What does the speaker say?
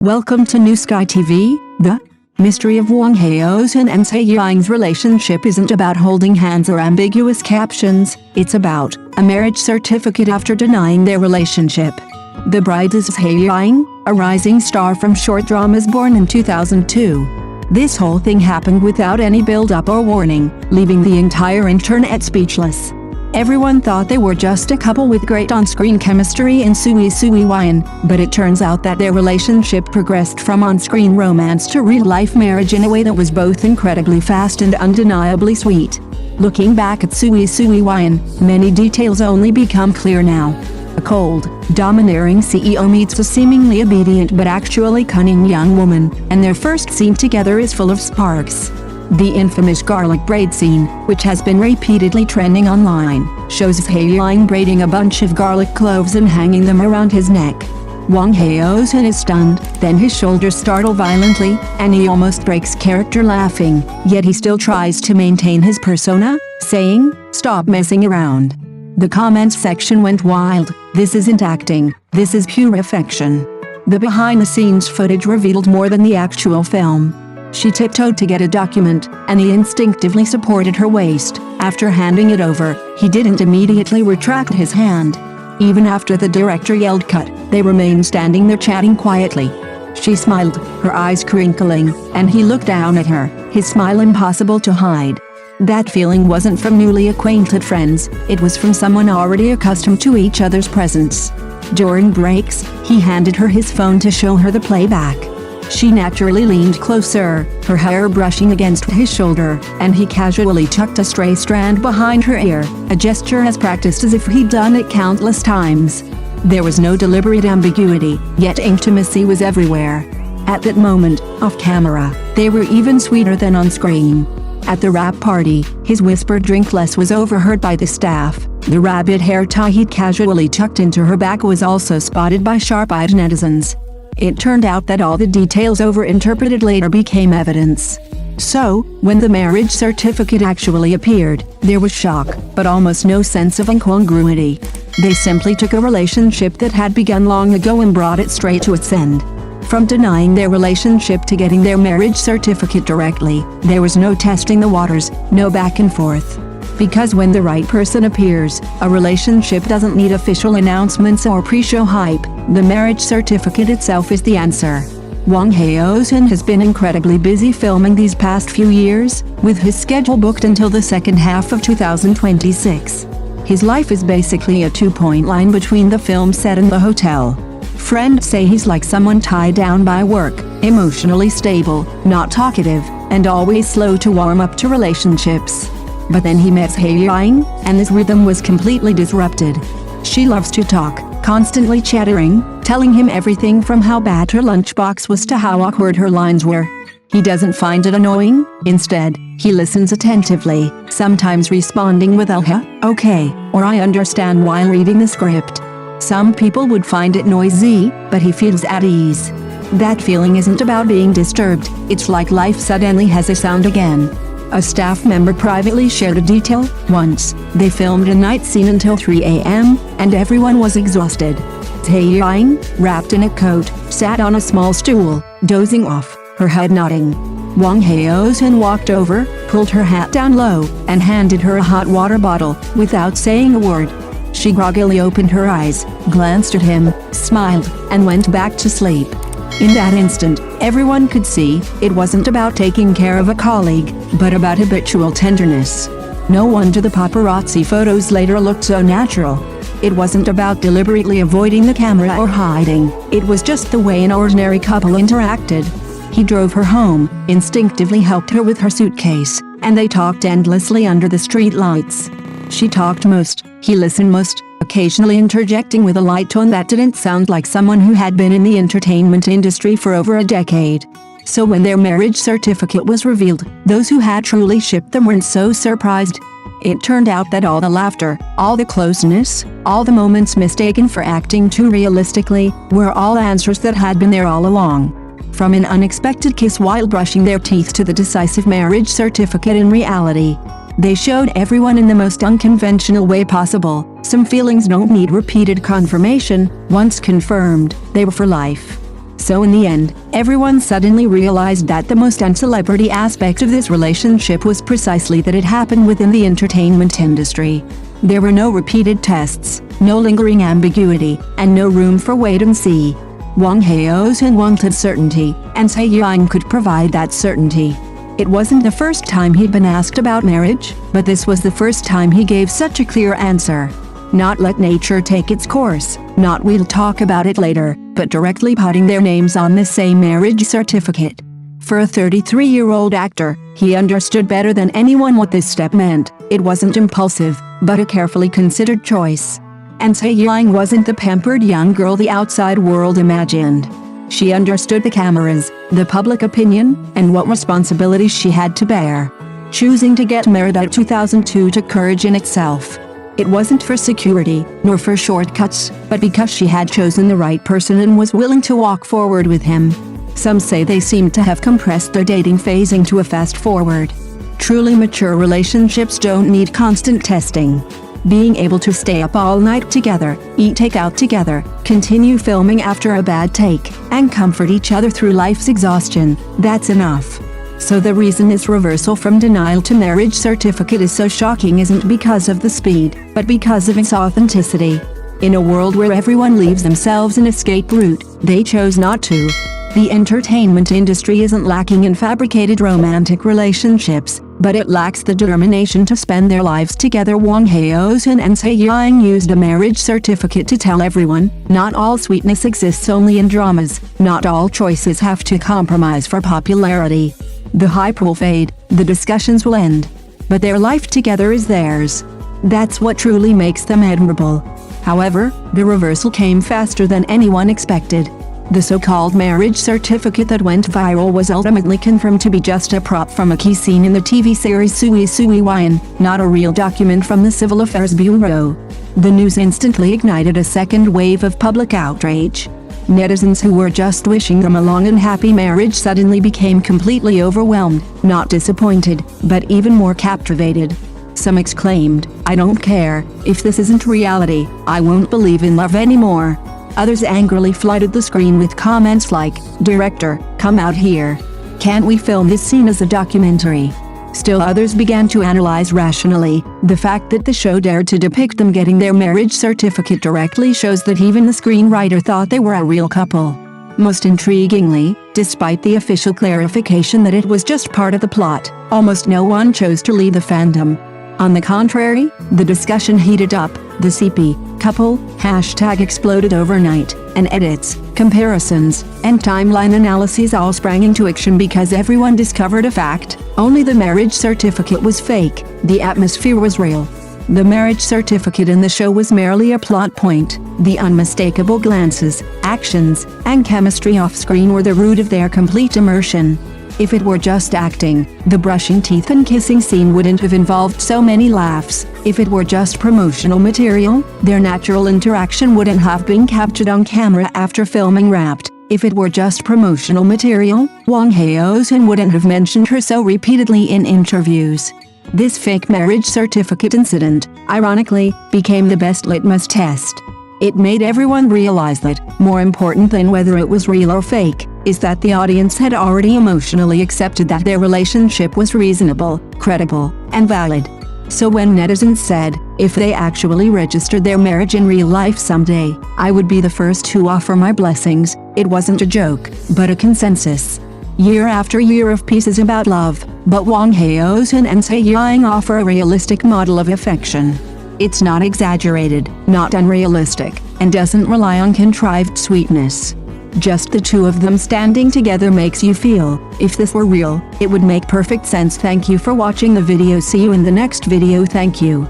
Welcome to New Sky TV. The mystery of Wang Haozhen and Zhai Yiying's relationship isn't about holding hands or ambiguous captions, it's about a marriage certificate after denying their relationship. The bride is Zhai Yiying, a rising star from short dramas born in 2002. This whole thing happened without any build-up or warning, leaving the entire internet speechless. Everyone thought they were just a couple with great on-screen chemistry in Zhai Yiying, but it turns out that their relationship progressed from on-screen romance to real-life marriage in a way that was both incredibly fast and undeniably sweet. Looking back at Zhai Yiying, many details only become clear now. A cold, domineering CEO meets a seemingly obedient but actually cunning young woman, and their first scene together is full of sparks. The infamous garlic braid scene, which has been repeatedly trending online, shows Zhai Yiying braiding a bunch of garlic cloves and hanging them around his neck. Wang Haozhen is stunned, then his shoulders startle violently, and he almost breaks character laughing, yet he still tries to maintain his persona, saying, "Stop messing around." The comments section went wild. "This isn't acting, this is pure affection." The behind-the-scenes footage revealed more than the actual film. She tiptoed to get a document, and he instinctively supported her waist. After handing it over, he didn't immediately retract his hand. Even after the director yelled cut, they remained standing there chatting quietly. She smiled, her eyes crinkling, and he looked down at her, his smile impossible to hide. That feeling wasn't from newly acquainted friends, it was from someone already accustomed to each other's presence. During breaks, he handed her his phone to show her the playback. She naturally leaned closer, her hair brushing against his shoulder, and he casually tucked a stray strand behind her ear, a gesture as practiced as if he'd done it countless times. There was no deliberate ambiguity, yet intimacy was everywhere. At that moment, off camera, they were even sweeter than on screen. At the wrap party, his whispered drink less was overheard by the staff. The rabbit hair tie he'd casually tucked into her back was also spotted by sharp-eyed netizens. It turned out that all the details overinterpreted later became evidence. So, when the marriage certificate actually appeared, there was shock, but almost no sense of incongruity. They simply took a relationship that had begun long ago and brought it straight to its end. From denying their relationship to getting their marriage certificate directly, there was no testing the waters, no back and forth. Because when the right person appears, a relationship doesn't need official announcements or pre-show hype. The marriage certificate itself is the answer. Wang Haozhen has been incredibly busy filming these past few years, with his schedule booked until the second half of 2026. His life is basically a two-point line between the film set and the hotel. Friends say he's like someone tied down by work, emotionally stable, not talkative, and always slow to warm up to relationships. But then he met Zhai Yiying, and this rhythm was completely disrupted. She loves to talk, constantly chattering, telling him everything from how bad her lunchbox was to how awkward her lines were. He doesn't find it annoying, instead, he listens attentively, sometimes responding with okay, or I understand while reading the script. Some people would find it noisy, but he feels at ease. That feeling isn't about being disturbed, it's like life suddenly has a sound again. A staff member privately shared a detail. Once, they filmed a night scene until 3 a.m., and everyone was exhausted. Zhai Yiying, wrapped in a coat, sat on a small stool, dozing off, her head nodding. Wang Haozhen walked over, pulled her hat down low, and handed her a hot water bottle, without saying a word. She groggily opened her eyes, glanced at him, smiled, and went back to sleep. In that instant, everyone could see, it wasn't about taking care of a colleague, but about habitual tenderness. No wonder the paparazzi photos later looked so natural. It wasn't about deliberately avoiding the camera or hiding, it was just the way an ordinary couple interacted. He drove her home, instinctively helped her with her suitcase, and they talked endlessly under the street lights. She talked most, he listened most, occasionally interjecting with a light tone that didn't sound like someone who had been in the entertainment industry for over a decade. So when their marriage certificate was revealed, those who had truly shipped them weren't so surprised. It turned out that all the laughter, all the closeness, all the moments mistaken for acting too realistically, were all answers that had been there all along. From an unexpected kiss while brushing their teeth to the decisive marriage certificate in reality. They showed everyone in the most unconventional way possible. Some feelings don't need repeated confirmation. Once confirmed, they were for life. So in the end, everyone suddenly realized that the most uncelebrity aspect of this relationship was precisely that it happened within the entertainment industry. There were no repeated tests, no lingering ambiguity, and no room for wait and see. Wang Haozhen wanted certainty, and Zhai Yiying could provide that certainty. It wasn't the first time he'd been asked about marriage, but this was the first time he gave such a clear answer. Not let nature take its course, not we'll talk about it later, but directly putting their names on the same marriage certificate. For a 33-year-old actor, he understood better than anyone what this step meant. It wasn't impulsive, but a carefully considered choice. And Zhai Yiying wasn't the pampered young girl the outside world imagined. She understood the cameras, the public opinion, and what responsibilities she had to bear. Choosing to get married at 2002 took courage in itself. It wasn't for security, nor for shortcuts, but because she had chosen the right person and was willing to walk forward with him. Some say they seemed to have compressed their dating phase into a fast forward. Truly mature relationships don't need constant testing. Being able to stay up all night together, eat takeout together, continue filming after a bad take, and comfort each other through life's exhaustion, that's enough. So the reason this reversal from denial to marriage certificate is so shocking isn't because of the speed, but because of its authenticity. In a world where everyone leaves themselves an escape route, they chose not to. The entertainment industry isn't lacking in fabricated romantic relationships, but it lacks the determination to spend their lives together. Wang Haozhen and Zhai Yiying used a marriage certificate to tell everyone, not all sweetness exists only in dramas, not all choices have to compromise for popularity. The hype will fade, the discussions will end. But their life together is theirs. That's what truly makes them admirable. However, the reversal came faster than anyone expected. The so-called marriage certificate that went viral was ultimately confirmed to be just a prop from a key scene in the TV series Sui Sui Wan, not a real document from the Civil Affairs Bureau. The news instantly ignited a second wave of public outrage. Netizens who were just wishing them a long and happy marriage suddenly became completely overwhelmed, not disappointed, but even more captivated. Some exclaimed, "I don't care, if this isn't reality, I won't believe in love anymore." Others angrily flooded the screen with comments like, "Director, come out here. Can't we film this scene as a documentary?" Still others began to analyze rationally. The fact that the show dared to depict them getting their marriage certificate directly shows that even the screenwriter thought they were a real couple. Most intriguingly, despite the official clarification that it was just part of the plot, almost no one chose to leave the fandom. On the contrary, the discussion heated up, the CP couple hashtag exploded overnight, and edits, comparisons, and timeline analyses all sprang into action because everyone discovered a fact: only the marriage certificate was fake, the atmosphere was real. The marriage certificate in the show was merely a plot point. The unmistakable glances, actions, and chemistry off-screen were the root of their complete immersion. If it were just acting, the brushing teeth and kissing scene wouldn't have involved so many laughs. If it were just promotional material, their natural interaction wouldn't have been captured on camera after filming wrapped. If it were just promotional material, Wang Haozhen wouldn't have mentioned her so repeatedly in interviews. This fake marriage certificate incident, ironically, became the best litmus test. It made everyone realize that, more important than whether it was real or fake, is that the audience had already emotionally accepted that their relationship was reasonable, credible, and valid. So when netizens said, if they actually registered their marriage in real life someday, I would be the first to offer my blessings, it wasn't a joke, but a consensus. Year after year of pieces about love, but Wang Haozhen and Zhai Yiying offer a realistic model of affection. It's not exaggerated, not unrealistic, and doesn't rely on contrived sweetness. Just the two of them standing together makes you feel, if this were real, it would make perfect sense. Thank you for watching the video. See you in the next video. Thank you.